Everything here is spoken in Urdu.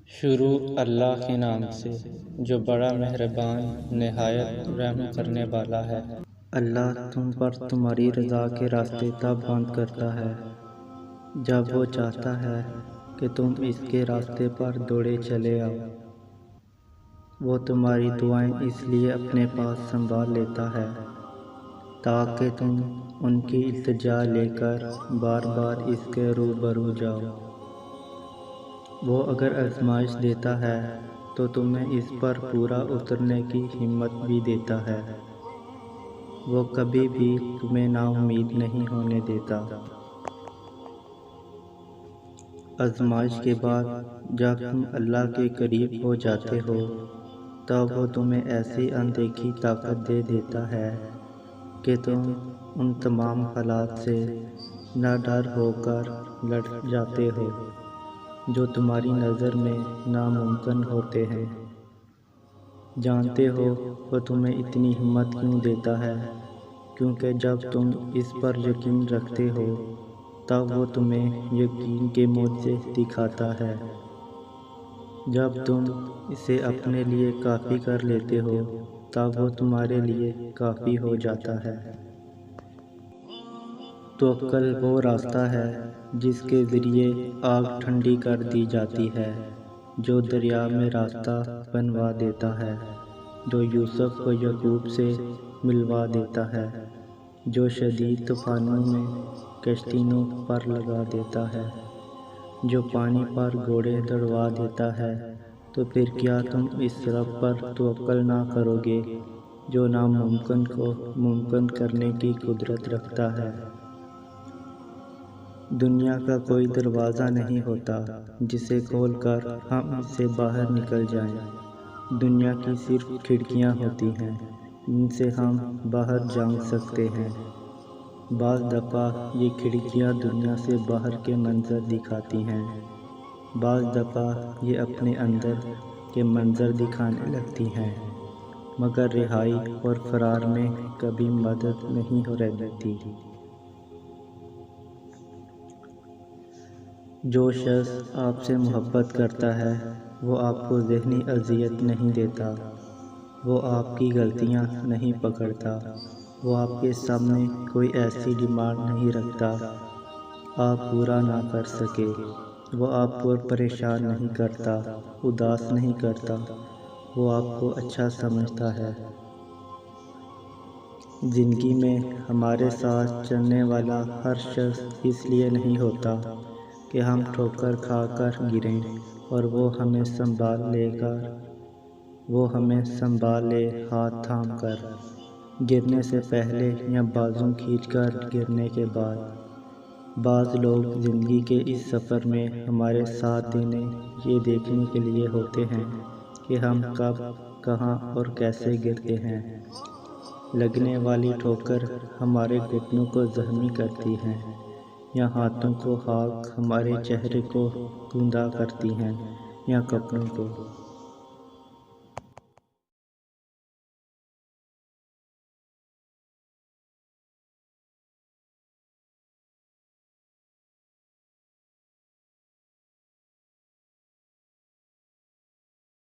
شروع اللہ کے نام سے جو بڑا مہربان نہایت رحم کرنے والا ہے۔ اللہ تم پر تمہاری رضا کے راستے تب بند کرتا ہے جب وہ چاہتا ہے کہ تم اس کے راستے پر دوڑے چلے آؤ۔ وہ تمہاری دعائیں اس لیے اپنے پاس سنبھال لیتا ہے تاکہ تم ان کی التجا لے کر بار بار اس کے روبرو جاؤ۔ وہ اگر آزمائش دیتا ہے تو تمہیں اس پر پورا اترنے کی ہمت بھی دیتا ہے۔ وہ کبھی بھی تمہیں نا امید نہیں ہونے دیتا۔ آزمائش کے بعد جب تم اللہ کے قریب ہو جاتے ہو تب وہ تمہیں ایسی اندیکھی طاقت دے دیتا ہے کہ تم ان تمام حالات سے نہ ڈر ہو کر لڑ جاتے ہو جو تمہاری نظر میں ناممکن ہوتے ہیں۔ جانتے ہو وہ تمہیں اتنی ہمت کیوں دیتا ہے؟ کیونکہ جب تم اس پر یقین رکھتے ہو تب وہ تمہیں یقین کے معجزے دکھاتا ہے۔ جب تم اسے اپنے لیے کافی کر لیتے ہو تب وہ تمہارے لیے کافی ہو جاتا ہے۔ توکل وہ راستہ ہے جس کے ذریعے آگ ٹھنڈی کر دی جاتی ہے، جو دریا میں راستہ بنوا دیتا ہے، جو یوسف کو یعقوب سے ملوا دیتا ہے، جو شدید طوفانوں میں کشتیوں پر لگا دیتا ہے، جو پانی پر گھوڑے دوڑوا دیتا ہے۔ تو پھر کیا تم اس رب پر توکل نہ کرو گے جو ناممکن کو ممکن کرنے کی قدرت رکھتا ہے؟ دنیا کا کوئی دروازہ نہیں ہوتا جسے کھول کر ہم اس سے باہر نکل جائیں۔ دنیا کی صرف کھڑکیاں ہوتی ہیں جن سے ہم باہر جھانک سکتے ہیں۔ بعض دفعہ یہ کھڑکیاں دنیا سے باہر کے منظر دکھاتی ہیں، بعض دفعہ یہ اپنے اندر کے منظر دکھانے لگتی ہیں، مگر رہائی اور فرار میں کبھی مدد نہیں دیتی۔ جو شخص آپ سے محبت کرتا ہے وہ آپ کو ذہنی اذیت نہیں دیتا، وہ آپ کی غلطیاں نہیں پکڑتا، وہ آپ کے سامنے کوئی ایسی ڈیمانڈ نہیں رکھتا آپ پورا نہ کر سکے، وہ آپ کو پریشان نہیں کرتا، اداس نہیں کرتا، وہ آپ کو اچھا سمجھتا ہے۔ زندگی میں ہمارے ساتھ چلنے والا ہر شخص اس لیے نہیں ہوتا کہ ہم ٹھوکر کھا کر گریں اور وہ ہمیں سنبھال لے ہاتھ تھام کر، گرنے سے پہلے یا بازو کھینچ کر گرنے کے بعد۔ بعض لوگ زندگی کے اس سفر میں ہمارے ساتھ دینے یہ دیکھنے کے لیے ہوتے ہیں کہ ہم کب، کہاں اور کیسے گرتے ہیں۔ لگنے والی ٹھوکر ہمارے گھٹنوں کو زخمی کرتی ہے یا ہاتھوں کو خاک ہمارے چہرے کو گوندا کرتی ہے یا کپڑوں کو۔